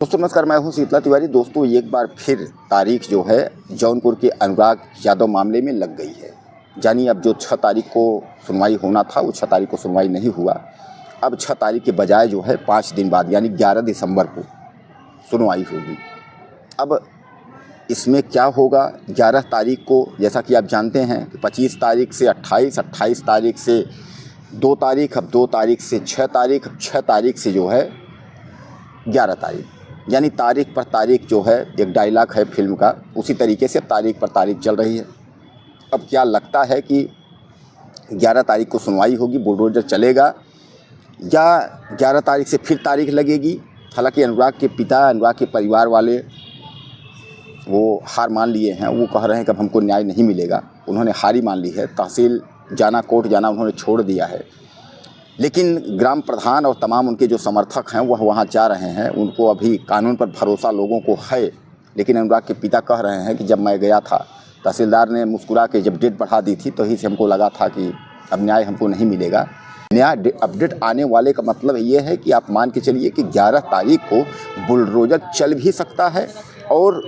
दोस्तों नमस्कार, मैं हूं शीतला तिवारी। दोस्तों एक बार फिर तारीख जो है जौनपुर के अनुराग यादव मामले में लग गई है। यानी अब जो 6 तारीख को सुनवाई होना था वो 6 तारीख को सुनवाई नहीं हुआ। अब 6 तारीख के बजाय जो है 5 दिन बाद यानी 11 दिसंबर को सुनवाई होगी। अब इसमें क्या होगा 11 तारीख को, जैसा कि आप जानते हैं कि 25 तारीख से 28 तारीख से 2 तारीख, अब 2 तारीख से 6 तारीख, अब 6 तारीख से जो है 11 तारीख, यानी तारीख पर तारीख जो है एक डायलॉग है फिल्म का, उसी तरीके से तारीख पर तारीख चल रही है। अब क्या लगता है कि 11 तारीख को सुनवाई होगी, बुलडोजर चलेगा, या 11 तारीख से फिर तारीख लगेगी। हालांकि अनुराग के पिता, अनुराग के परिवार वाले वो हार मान लिए हैं। वो कह रहे हैं कि अब हमको न्याय नहीं मिलेगा। उन्होंने हार ही मान ली है। तहसील जाना, कोर्ट जाना उन्होंने छोड़ दिया है। लेकिन ग्राम प्रधान और तमाम उनके जो समर्थक हैं वह वहाँ जा रहे हैं। उनको अभी कानून पर भरोसा लोगों को है। लेकिन अनुराग के पिता कह रहे हैं कि जब मैं गया था, तहसीलदार ने मुस्कुरा के जब डेट बढ़ा दी थी तो ही से हमको लगा था कि अब न्याय हमको नहीं मिलेगा। नया अपडेट आने वाले का मतलब ये है कि आप मान के चलिए कि 11 तारीख को बुलडोजर चल भी सकता है और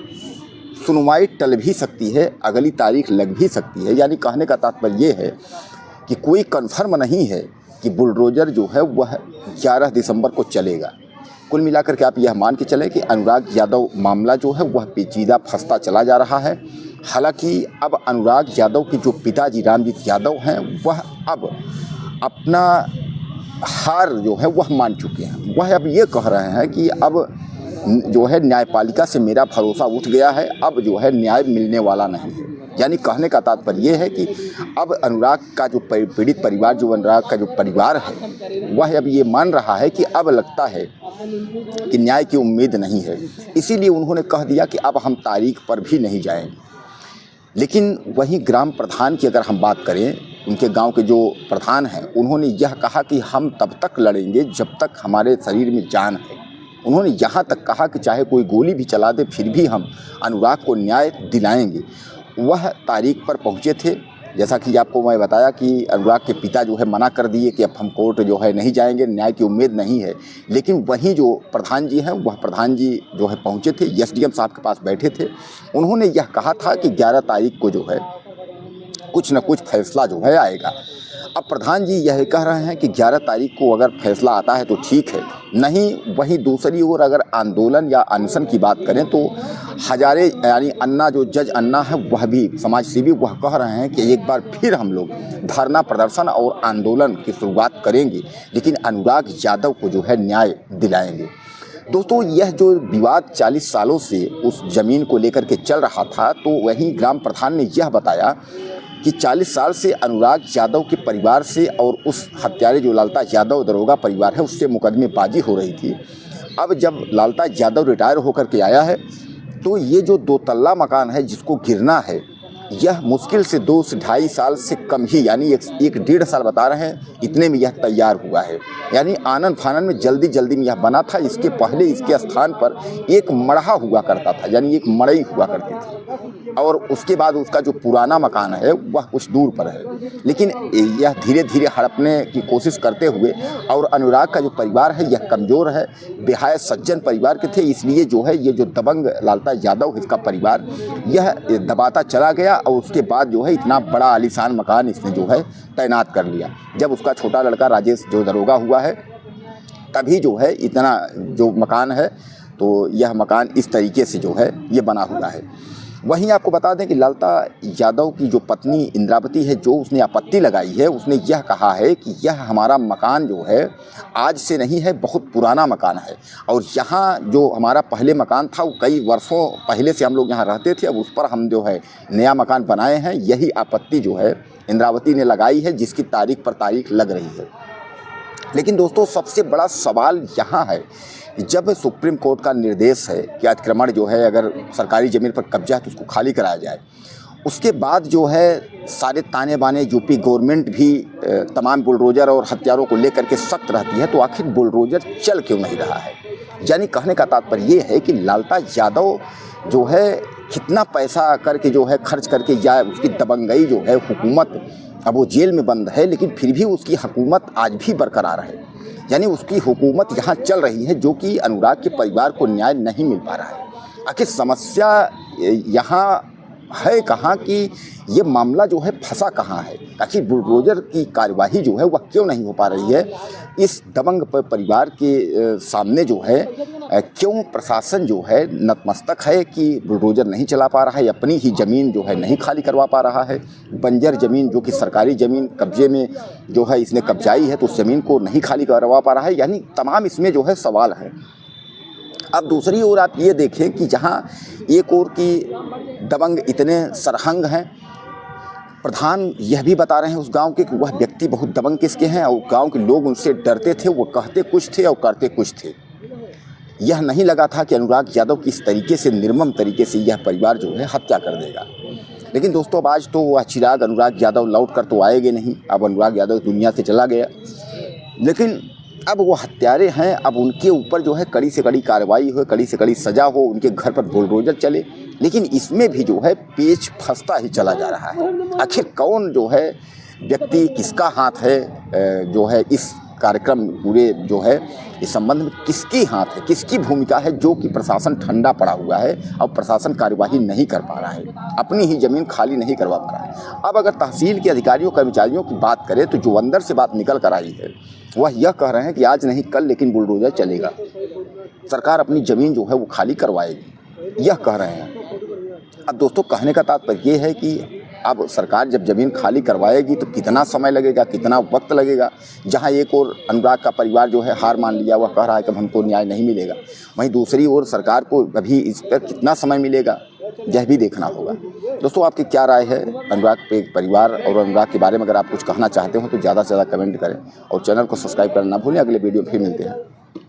सुनवाई टल भी सकती है, अगली तारीख लग भी सकती है। यानी कहने का तात्पर्य ये है कि कोई कन्फर्म नहीं है कि बुलडोजर जो है वह 11 दिसंबर को चलेगा। कुल मिलाकर के आप यह मान के चलें कि अनुराग यादव मामला जो है वह पेचीदा फंसता चला जा रहा है। हालांकि अब अनुराग यादव के जो पिताजी रामजीत यादव हैं वह अब अपना हार जो है वह मान चुके हैं। वह अब ये कह रहे हैं कि अब जो है न्यायपालिका से मेरा भरोसा उठ गया है, अब जो है न्याय मिलने वाला नहीं है। यानी कहने का तात्पर्य ये है कि अब अनुराग का जो पीड़ित परिवार, जो अनुराग का जो परिवार है, वह अब ये मान रहा है कि अब लगता है कि न्याय की उम्मीद नहीं है। इसीलिए उन्होंने कह दिया कि अब हम तारीख पर भी नहीं जाएंगे। लेकिन वहीं ग्राम प्रधान की अगर हम बात करें, उनके गांव के जो प्रधान हैं, उन्होंने यह कहा कि हम तब तक लड़ेंगे जब तक हमारे शरीर में जान है। उन्होंने यहाँ तक कहा कि चाहे कोई गोली भी चला दे फिर भी हम अनुराग को न्याय दिलाएंगे। वह तारीख पर पहुँचे थे। जैसा कि आपको मैं बताया कि अनुराग के पिता जो है मना कर दिए कि अब हम कोर्ट जो है नहीं जाएंगे, न्याय की उम्मीद नहीं है। लेकिन वहीं जो प्रधान जी हैं, वह प्रधान जी जो है पहुँचे थे, एसडीएम साहब के पास बैठे थे। उन्होंने यह कहा था कि 11 तारीख को जो है कुछ न कुछ फैसला जो है आएगा। अब प्रधान जी यह कह रहे हैं कि 11 तारीख को अगर फैसला आता है तो ठीक है, नहीं वहीं दूसरी ओर अगर आंदोलन या अनशन की बात करें तो हजारे यानी अन्ना, जो जज अन्ना है, वह भी समाज सेवी, वह कह रहे हैं कि एक बार फिर हम लोग धरना प्रदर्शन और आंदोलन की शुरुआत करेंगे, लेकिन अनुराग यादव को जो है न्याय दिलाएंगे। दोस्तों यह जो विवाद 40 सालों से उस ज़मीन को लेकर के चल रहा था, तो वहीं ग्राम प्रधान ने यह बताया कि 40 साल से अनुराग यादव के परिवार से और उस हत्यारे जो लालता यादव दरोगा परिवार है उससे मुकदमेबाजी हो रही थी। अब जब लालता यादव रिटायर होकर के आया है तो ये जो 2 तल्ला मकान है जिसको गिरना है, यह मुश्किल से 2 से 2.5 साल से कम ही, यानी एक 1.5 साल बता रहे हैं, इतने में यह तैयार हुआ है। यानी आनन फानन में जल्दी में यह बना था। इसके पहले इसके स्थान पर एक मड़हा हुआ करता था, यानी एक मड़ई हुआ करती थी, और उसके बाद उसका जो पुराना मकान है वह कुछ दूर पर है। लेकिन यह धीरे धीरे हड़पने की कोशिश करते हुए, और अनुराग का जो परिवार है यह कमज़ोर है, बेहया सज्जन परिवार के थे, इसलिए जो है ये जो दबंग लालता यादव इसका परिवार यह दबाता चला गया। और उसके बाद जो है इतना बड़ा आलीशान मकान इसने जो है तैनात कर लिया। जब उसका छोटा लड़का राजेश जो दरोगा हुआ है, तभी जो है इतना जो मकान है, तो यह मकान इस तरीके से जो है ये बना हुआ है। वहीं आपको बता दें कि लालता यादव की जो पत्नी इंद्रावती है, जो उसने आपत्ति लगाई है, उसने यह कहा है कि यह हमारा मकान जो है आज से नहीं है, बहुत पुराना मकान है, और यहाँ जो हमारा पहले मकान था वो कई वर्षों पहले से हम लोग यहाँ रहते थे, अब उस पर हम जो है नया मकान बनाए हैं। यही आपत्ति जो है इंद्रावती ने लगाई है, जिसकी तारीख पर तारीख लग रही है। लेकिन दोस्तों सबसे बड़ा सवाल यहाँ है, जब सुप्रीम कोर्ट का निर्देश है कि अतिक्रमण जो है अगर सरकारी ज़मीन पर कब्जा है तो उसको खाली कराया जाए, उसके बाद जो है सारे ताने बाने यूपी गवर्नमेंट भी तमाम बुलडोजर और हथियारों को लेकर के सख्त रहती है, तो आखिर बुलडोजर चल क्यों नहीं रहा है? यानी कहने का तात्पर्य ये है कि लालता यादव जो है कितना पैसा करके जो है खर्च करके, या उसकी दबंगई जो है हुकूमत, अब वो जेल में बंद है लेकिन फिर भी उसकी हुकूमत आज भी बरकरार है। यानी उसकी हुकूमत यहाँ चल रही है, जो कि अनुराग के परिवार को न्याय नहीं मिल पा रहा है। आखिर समस्या यहाँ है कहाँ कि ये मामला जो है फंसा कहाँ है? आखिर बुलडोजर की कार्यवाही जो है वह क्यों नहीं हो पा रही है? इस दबंग परिवार के सामने जो है क्यों प्रशासन जो है नतमस्तक है कि बुलडोजर नहीं चला पा रहा है, अपनी ही ज़मीन जो है नहीं खाली करवा पा रहा है। बंजर ज़मीन जो कि सरकारी ज़मीन कब्जे में जो है इसने कब्जाई है, तो उस ज़मीन को नहीं खाली करवा पा रहा है। यानी तमाम इसमें जो है सवाल है। अब दूसरी ओर आप ये देखें कि जहाँ एक ओर की दबंग इतने सरहंग हैं, प्रधान यह भी बता रहे हैं उस गांव के कि वह व्यक्ति बहुत दबंग किस्म के हैं और गांव के लोग उनसे डरते थे, वो कहते कुछ थे और करते कुछ थे। यह नहीं लगा था कि अनुराग यादव किस तरीके से निर्मम तरीके से यह परिवार जो है हत्या कर देगा। लेकिन दोस्तों अब आज तो वह चिराग अनुराग यादव लौट कर तो आएंगे नहीं, अब अनुराग यादव दुनिया से चला गया। लेकिन अब वो हत्यारे हैं, अब उनके ऊपर जो है कड़ी से कड़ी कार्रवाई हो, कड़ी से कड़ी सज़ा हो, उनके घर पर बुलडोजर चले। लेकिन इसमें भी जो है पेच फंसता ही चला जा रहा है। आखिर कौन जो है व्यक्ति, किसका हाथ है जो है इस कार्यक्रम पूरे जो है इस संबंध में किसकी हाथ है, किसकी भूमिका है, जो कि प्रशासन ठंडा पड़ा हुआ है और प्रशासन कार्यवाही नहीं कर पा रहा है, अपनी ही ज़मीन खाली नहीं करवा पा रहा है। अब अगर तहसील के अधिकारियों कर्मचारियों की बात करें तो जो अंदर से बात निकल कर आई है वह यह कह रहे हैं कि आज नहीं कल लेकिन बुलडोजर चलेगा, सरकार अपनी ज़मीन जो है वो खाली करवाएगी, यह कह रहे हैं। अब दोस्तों कहने का तात्पर्य ये है कि अब सरकार जब ज़मीन खाली करवाएगी तो कितना समय लगेगा, कितना वक्त लगेगा। जहां एक और अनुराग का परिवार जो है हार मान लिया, वह कह रहा है कि हमको न्याय नहीं मिलेगा, वहीं दूसरी ओर सरकार को अभी इस पर कितना समय मिलेगा यह भी देखना होगा। दोस्तों आपकी क्या राय है अनुराग पे परिवार और अनुराग के बारे में? अगर आप कुछ कहना चाहते हो तो ज़्यादा से ज़्यादा कमेंट करें और चैनल को सब्सक्राइब करना ना भूलें। अगले वीडियो में फिर मिलते हैं।